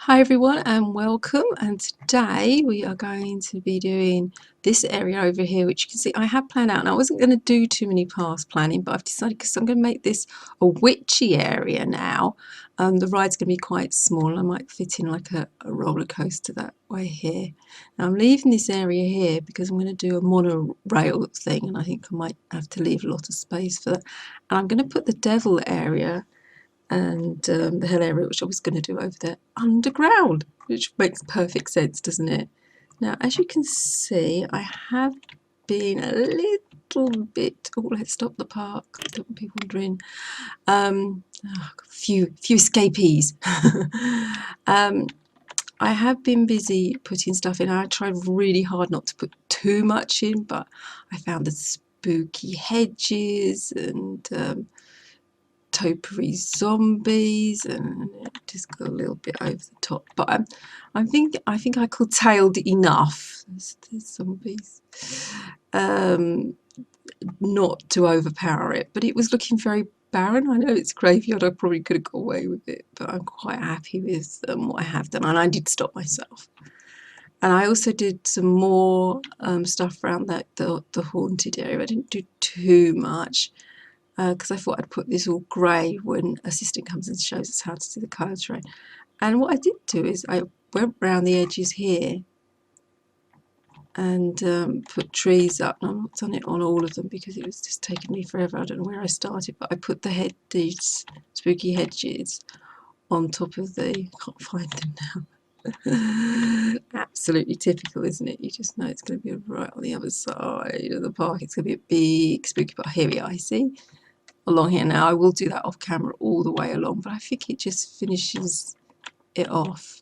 Hi everyone and welcome, and today we are going to be doing this area over here, which you can see I have planned out, and I wasn't going to do too many paths planning, but I've decided because I'm going to make this a witchy area now. The ride's going to be quite small. I might fit in like a roller coaster that way here. Now I'm leaving this area here because I'm going to do a monorail thing, and I think I might have to leave a lot of space for that. And I'm going to put the devil area and the hell area, which I was going to do over there, underground, which makes perfect sense, doesn't it? Now, as you can see, I have been a little bit. Oh, let's stop the park. Don't want people wandering. Few escapees. I have been busy putting stuff in. I tried really hard not to put too much in, but I found the spooky hedges and topiary zombies, and it just got a little bit over the top. But I think I curtailed enough. There's zombies, not to overpower it. But it was looking very barren. I know it's graveyard. I probably could have got away with it, but I'm quite happy with what I have done, and I did stop myself. And I also did some more stuff around the haunted area. I didn't do too much, because I thought I'd put this all grey when assistant comes and shows us how to do the colour terrain. And what I did do is I went round the edges here and put trees up. And I've not done it on all of them because it was just taking me forever. I don't know where I started, but I put these spooky hedges on top of the, I can't find them now. Absolutely typical, isn't it? You just know it's going to be right on the other side of the park. It's going to be a big spooky park. Here we are, you see? Along here now. I will do that off camera all the way along, but I think it just finishes it off.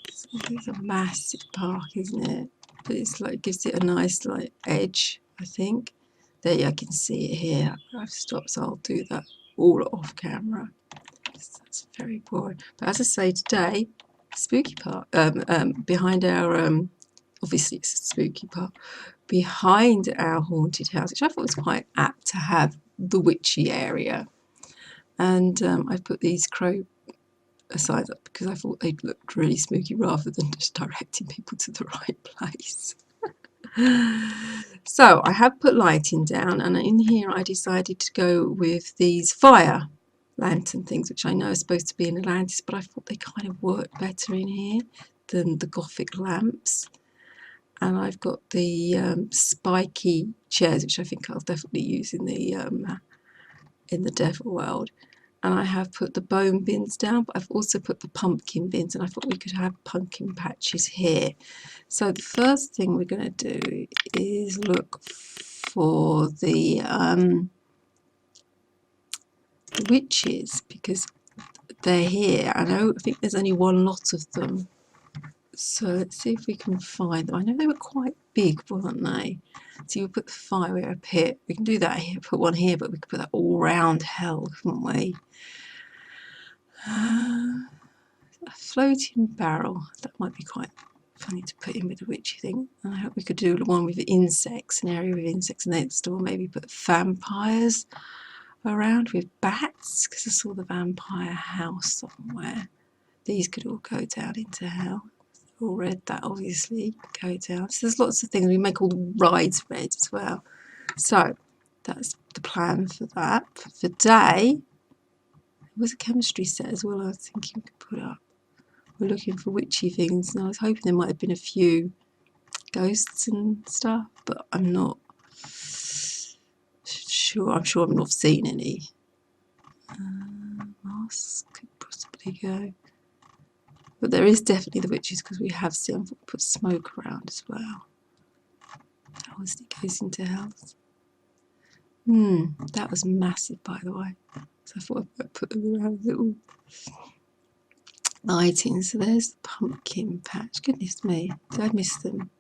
It's a massive park, isn't it? But it's like, gives it a nice like edge, I think. There you can see it here. I've stopped, so I'll do that all off camera. That's very boring. But as I say, today, spooky park, behind our, obviously it's a spooky park, behind our haunted house, which I thought was quite apt to have the witchy area. And I put these crow signs up because I thought they'd looked really spooky rather than just directing people to the right place. So I have put lighting down, and in here I decided to go with these fire lantern things, which I know are supposed to be in Atlantis, but I thought they kind of worked better in here than the Gothic lamps. And I've got the spiky chairs, which I think I'll definitely use in the devil world. And I have put the bone bins down, but I've also put the pumpkin bins, and I thought we could have pumpkin patches here. So the first thing we're going to do is look for the witches, because they're here. I think there's only one lot of them. So let's see if we can find them. I know they were quite big, weren't they? So we'll put the fire up here. We can do that here, put one here, but we could put that all round hell, couldn't we? A floating barrel. That might be quite funny to put in with the witchy thing. And I hope we could do one with insects, an area with insects, and next door maybe put vampires around with bats, because I saw the vampire house somewhere. These could all go down into hell. All red, that obviously go down. So there's lots of things. We make all the rides red as well. So that's the plan for that. For today, there was a chemistry set as well I was thinking we could put up. We're looking for witchy things, and I was hoping there might have been a few ghosts and stuff, but I'm not sure. I'm sure I've not seen any. Masks could possibly go. But there is definitely the witches, because we have seen put smoke around as well. That obviously goes into health. That was massive, by the way. So I thought I'd put them around little lighting. So there's the pumpkin patch. Goodness me, did I miss them?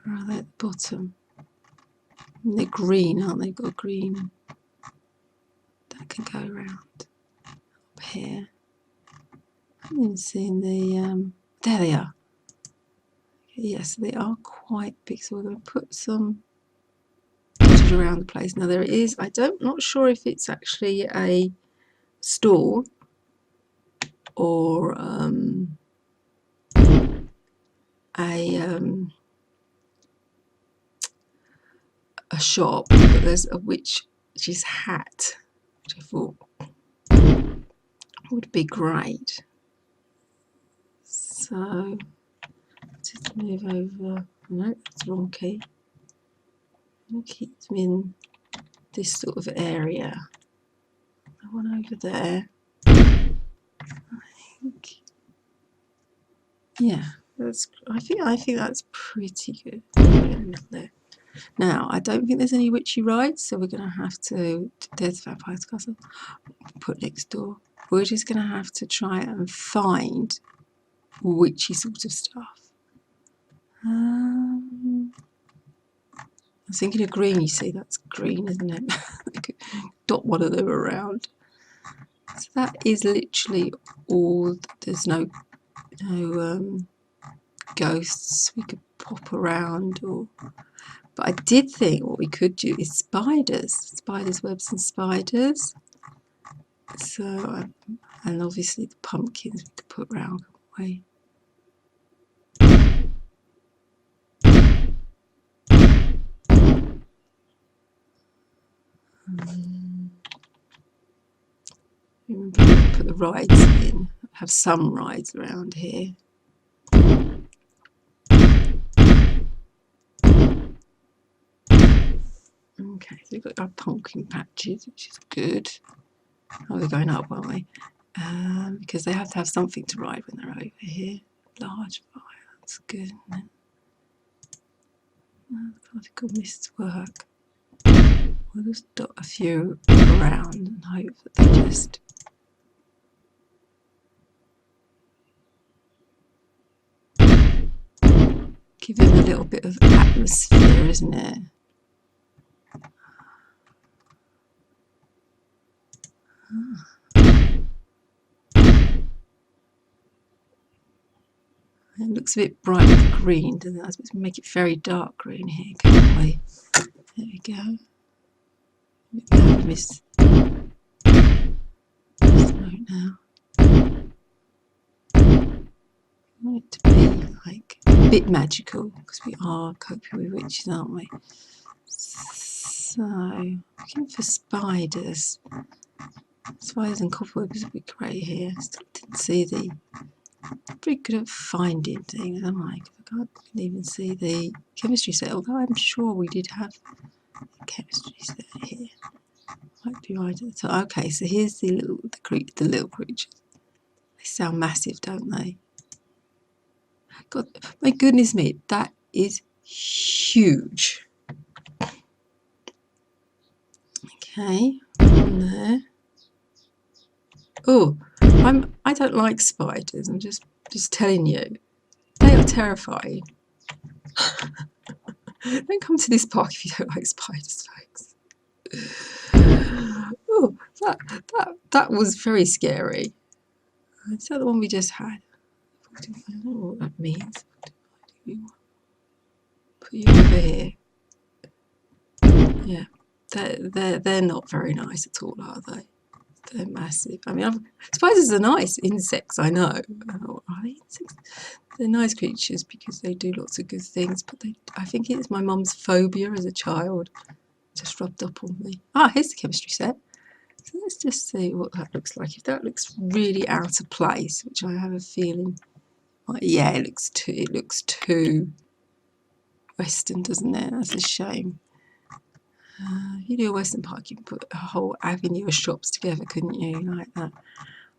Or are they at the bottom? And they're green, aren't they? Got a green that can go around up here. I haven't seen the there they are. Yes, they are quite big, so we're going to put some around the place. Now there is, not sure if it's actually a stall or a shop, but there's a witch's hat, which I thought would be great. So just move over. No, that's the wrong key. It keeps me in this sort of area. The one over there. I think, yeah, that's. I think that's pretty good. There. Now, I don't think there's any witchy rides, so we're going to have to. There's Vampire's Castle. Put next door. We're just going to have to try and find witchy sort of stuff. I was thinking of green, you see, that's green, isn't it? I could dot one of them around. So that is literally all. There's no ghosts we could pop around, but I did think what we could do is spiders, webs and spiders. So, and obviously the pumpkins we could put round, couldn't we? Remember, put the rides in. Have some rides around here. Okay, so we've got our pumpkin patches, which is good. Oh, we're going up, aren't we? Because they have to have something to ride when they're over here. Large fire, that's good, isn't it? Particle mists work. We'll just dot a few around and hope that they just give it a little bit of atmosphere, isn't it? It looks a bit bright with green, doesn't it? I suppose we make it very dark green here, can't we? There we go. Miss note now. I want it to be like a bit magical because we are coping with witches, aren't we? So, looking for spiders. Spiders and cobwebs would be great here. Still didn't see the. Pretty good at finding things, am I? I can't even see the chemistry set, although I'm sure we did have a chemistry set here. Might be right at the top. Okay, so here's the little creatures. They sound massive, don't they? God, my goodness me, that is huge. Okay, on there. Oh, I don't like spiders. I'm just telling you, they are terrifying. Don't come to this park if you don't like spiders, folks. Oh, that was very scary. Is that the one we just had? I don't know what that means. Put you over here. Yeah, they're not very nice at all, are they? They're massive. I mean, spiders are nice insects, I know. Are they insects? They're nice creatures because they do lots of good things, but I think it's my mum's phobia as a child just rubbed up on me. Ah, here's the chemistry set. So let's just see what that looks like. If that looks really out of place, which I have a feeling, yeah, it looks too Western, doesn't it? That's a shame. You do a Western park, you can put a whole avenue of shops together, couldn't you, like that?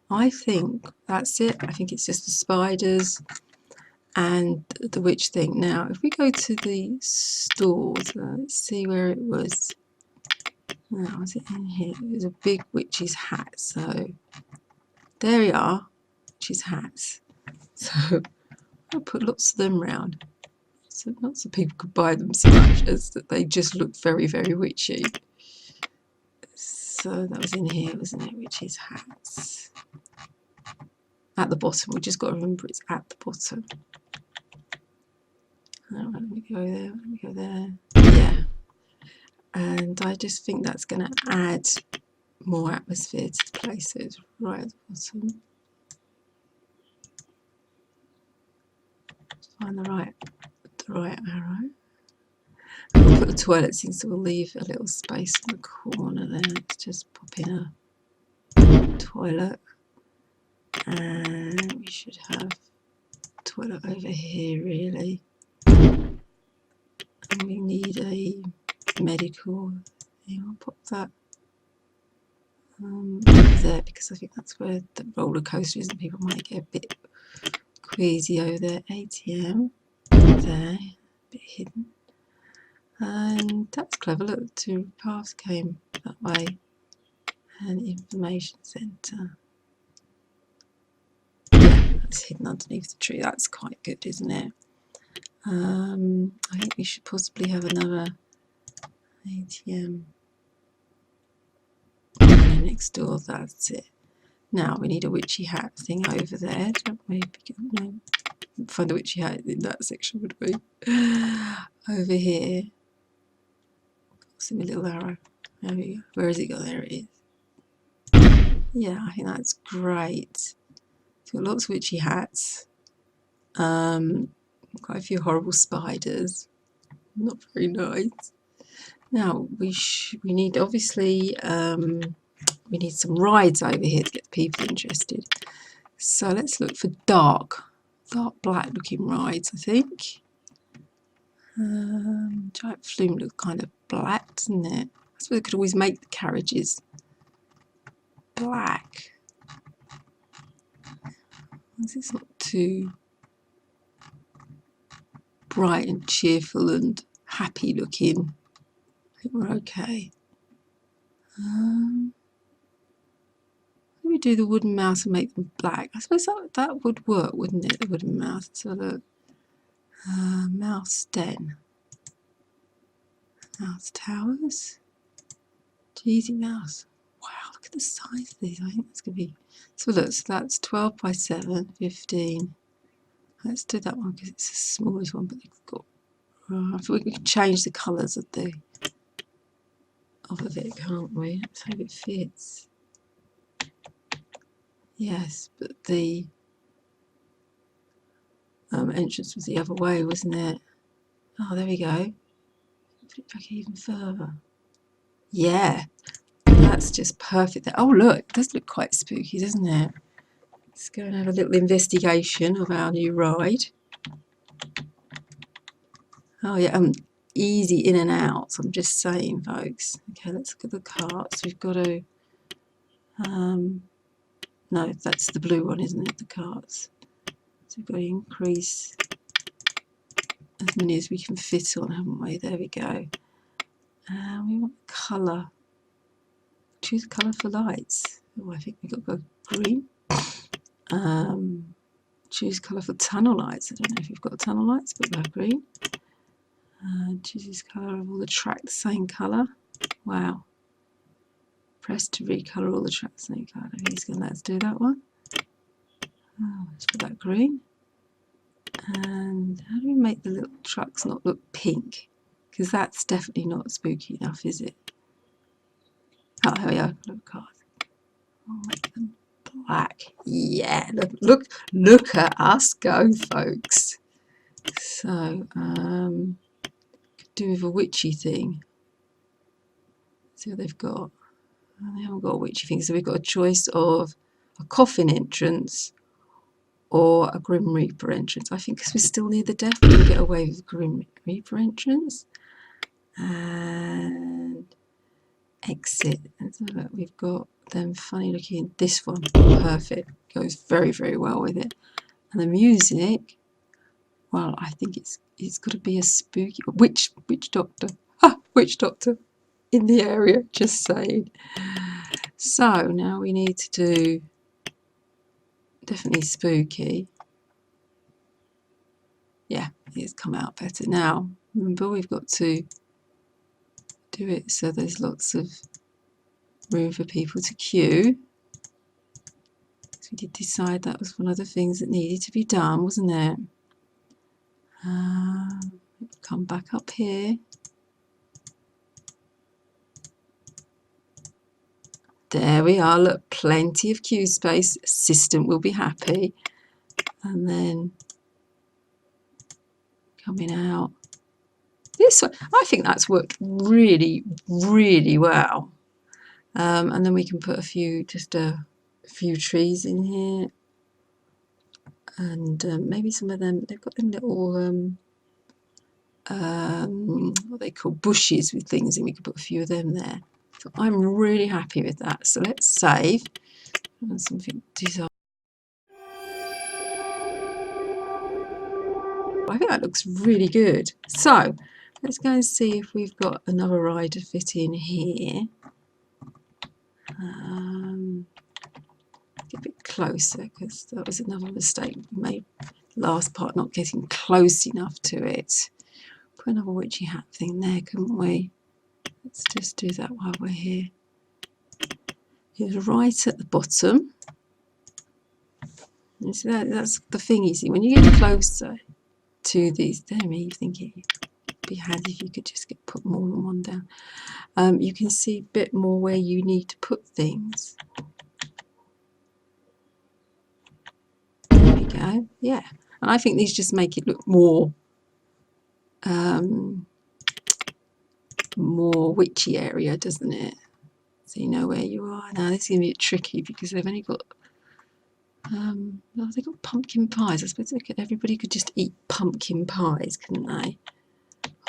I think that's it. I think it's just the spiders and the witch thing. Now, if we go to the stores, let's see where it was. Oh, was it in here? It was a big witch's hat. So there we are, witch's hats. So I'll put lots of them round. So lots of people could buy them so much as that they just look very, very witchy. So that was in here, wasn't it? Witch's hats. At the bottom, we just got to remember it's at the bottom. Right, let me go there, let me go there. Yeah. And I just think that's going to add more atmosphere to the place. So it's right at the bottom. find the right arrow. We'll put the toilets in, so we'll leave a little space in the corner there. Let's just pop in a toilet, and we should have a toilet over here really. And we need a medical. I'll pop that there, because I think that's where the roller coaster is and people might get a bit queasy over there. ATM there, a bit hidden. And that's clever, look, the two paths came that way. And information centre. Yeah, that's hidden underneath the tree. That's quite good, isn't it? I think we should possibly have another ATM next door. That's it. Now we need a witchy hat thing over there, don't we? No, find a witchy hat in that section, would we? Over here. See my little arrow. There we go. Where has it got? There it is. Yeah, I think that's great. Got lots of witchy hats. Quite a few horrible spiders. Not very nice. Now we need, obviously we need some rides over here to get people interested. So let's look for dark black looking rides, I think. Giant flume looks kind of black, doesn't it? I suppose I could always make the carriages black. It's not too bright and cheerful and happy looking. I think we're okay. Let me do the wooden mouse and make them black. I suppose that would work, wouldn't it? The wooden mouse. So look, mouse den, mouse towers, cheesy mouse. Wow, look at the size of these. I think that's going to be. So look, so that's 12 by 7, 15. Let's do that one because it's the smallest one, but they've got. I think we can change the colours of it, can't we? Let's hope it fits. Yes, but the entrance was the other way, wasn't it? Oh, there we go. Put it back even further. Yeah, that's just perfect. Oh, look, it does look quite spooky, doesn't it? Let's go and have a little investigation of our new ride. Oh, yeah, easy in and out. So I'm just saying, folks. Okay, let's look at the carts. We've got to. No, that's the blue one, isn't it? The carts. So we've got to increase as many as we can fit on, haven't we? There we go. We want colour. Choose colour for lights. Oh, I think we've got to go green. Choose colour for tunnel lights. I don't know if you've got tunnel lights, but we'll have green. Choose this colour of all the track the same colour. Wow. Press to recolour all the tracks the same colour. He's going to let us do that one. Oh, let's put that green. And how do we make the little trucks not look pink? Because that's definitely not spooky enough, is it? Oh, here we are. Look, cars. I'll make them black. Yeah, look at us go, folks. So, could do with a witchy thing. See what they've got. They haven't got a witchy thing, so we've got a choice of a coffin entrance or a Grim Reaper entrance. I think because we're still near the death, we can get away with Grim Reaper entrance. And exit. And so look, we've got them funny looking. This one, perfect. Goes very, very well with it. And the music, well, I think it's got to be a spooky witch doctor. Ah, witch doctor in the area, just saying. So now we need to do definitely spooky. Yeah, it's come out better. Now, remember we've got to do it so there's lots of room for people to queue. So we did decide that was one of the things that needed to be done, wasn't it? Come back up here. There we are, look, plenty of queue space. Assistant will be happy. And then coming out. This one, I think that's worked really, really well. And then we can put a few trees in here, and maybe some of them, they've got them little what they call bushes with things, and we could put a few of them there. So I'm really happy with that. So let's save and something design. I think that looks really good. So let's go and see if we've got another ride to fit in here. Get a bit closer, because that was another mistake we made last part, not getting close enough to it. Put another witchy hat thing there, couldn't we? Let's just do that while we're here. It's right at the bottom. You see that's the thing, you see, when you get closer to these, there you think it'd be handy if you could just put more than one down. You can see a bit more where you need to put things. There we go, yeah. And I think these just make it look more more witchy area, doesn't it? So you know where you are. Now this is going to be a bit tricky because they've only got they've got pumpkin pies. I suppose everybody could just eat pumpkin pies, couldn't they?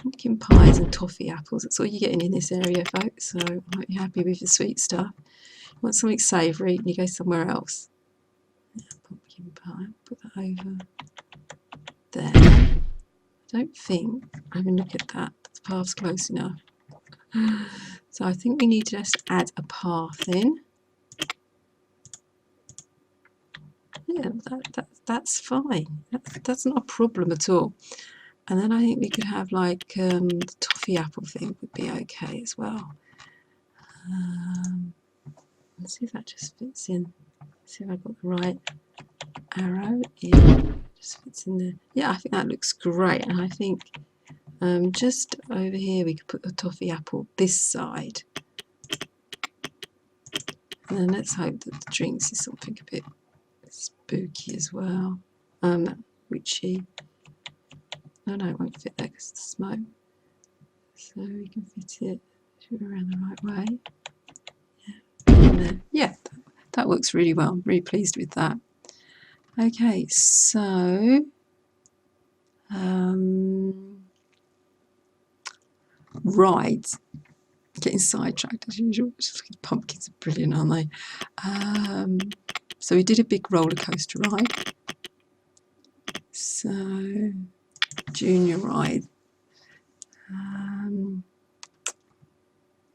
Pumpkin pies and toffee apples. That's all you're getting in this area, folks. So I might be happy with the sweet stuff. You want something savoury, and you go somewhere else. Yeah, pumpkin pie. Put that over there. I don't think. I haven't looked at that. The path's close enough. So I think we need to just add a path in. Yeah, that's fine. That's not a problem at all. And then I think we could have like the toffee apple thing would be okay as well. Let's see if that just fits in. See if I've got the right arrow. Yeah, just fits in there. Yeah, I think that looks great. And I think just over here we could put the toffee apple this side. And then let's hope that the drinks is something a bit spooky as well. Witchy. No, it won't fit there because of the smoke. So we can fit it around the right way. Yeah, yeah, that works really well. I'm really pleased with that. Okay, so rides. Getting sidetracked as usual. Pumpkins are brilliant, aren't they? So we did a big roller coaster ride. So junior ride.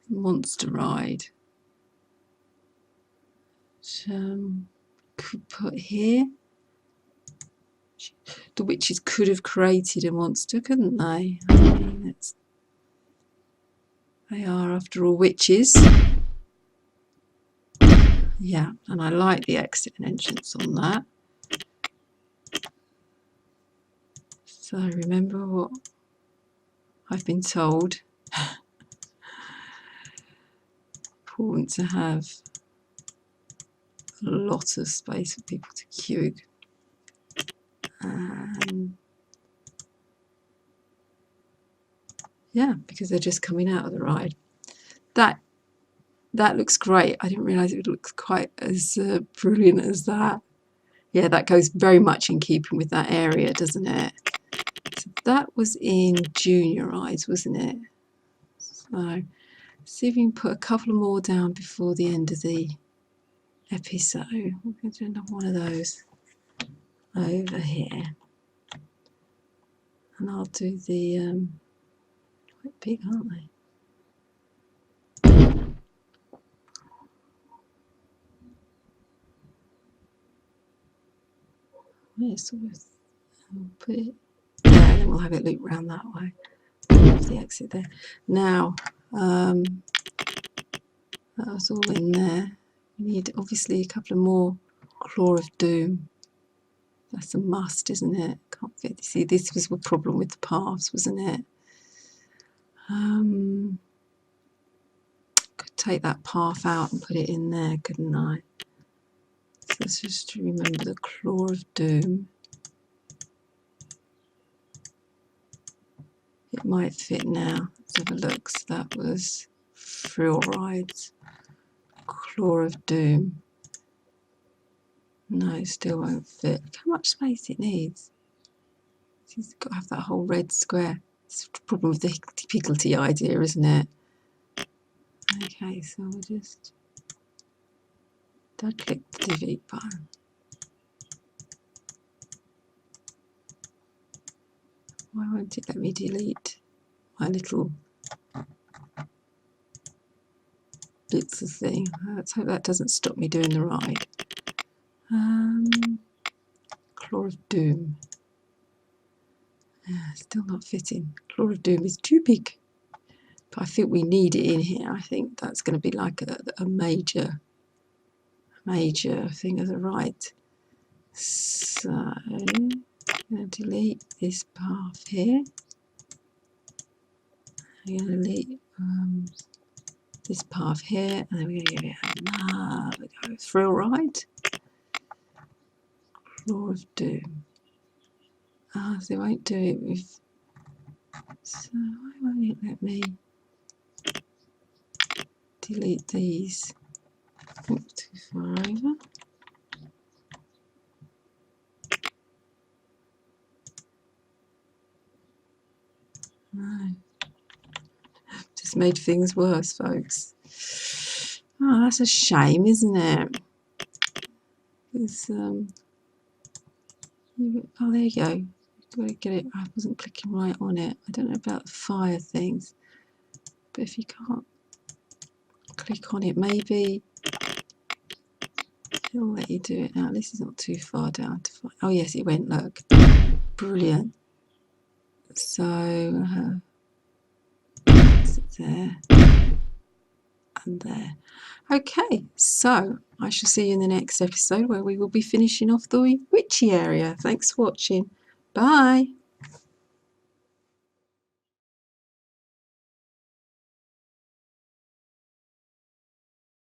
Monster ride. Could put here. The witches could have created a monster, couldn't they? I mean, they are, after all, witches. Yeah, and I like the exit and entrance on that. So remember what I've been told. Important to have a lot of space for people to queue. Yeah, because they're just coming out of the ride. That looks great. I didn't realise it would look quite as brilliant as that. Yeah, that goes very much in keeping with that area, doesn't it? So that was in junior rides, wasn't it? So see if we can put a couple more down before the end of the episode. We're going to do another one of those over here. And I'll do the quite big, aren't they? Yeah, sort of. I'll put it there, and then we'll have it loop round that way. The exit there. Now, that was all in there. We need obviously a couple of more Claw of Doom. That's a must, isn't it? Can't fit. You see, this was the problem with the paths, wasn't it? Could take that path out and put it in there, couldn't I? So let's just remember the Claw of Doom. It might fit now. Let's have a look. So that was fluorides. Claw of Doom. No, it still won't fit. Look how much space it needs. It's got to have that whole red square. It's the problem with the higgledy-piggledy idea, isn't it? Okay, so we'll just click the delete button. Why won't it let me delete my little bits of thing? Let's hope that doesn't stop me doing the ride. Claw of Doom. Still not fitting. Claw of Doom is too big. But I think we need it in here. I think that's going to be like a major thing as a right. So I'm going to delete this path here. I'm going to delete this path here, and then we're going to give it another go. Thrill ride. Claw of Doom. So it won't do it with. So why won't it let me delete these? Oops, too far over. No. Just made things worse, folks. Oh, that's a shame, isn't it? Because, oh, there you go. You've got to get it. I wasn't clicking right on it. I don't know about the fire things. But if you can't click on it, maybe it'll let you do it now. This is not too far down to find. Oh, yes, it went. Look. Brilliant. So, there and there. Okay, so I shall see you in the next episode where we will be finishing off the Witchy area. Thanks for watching. Bye.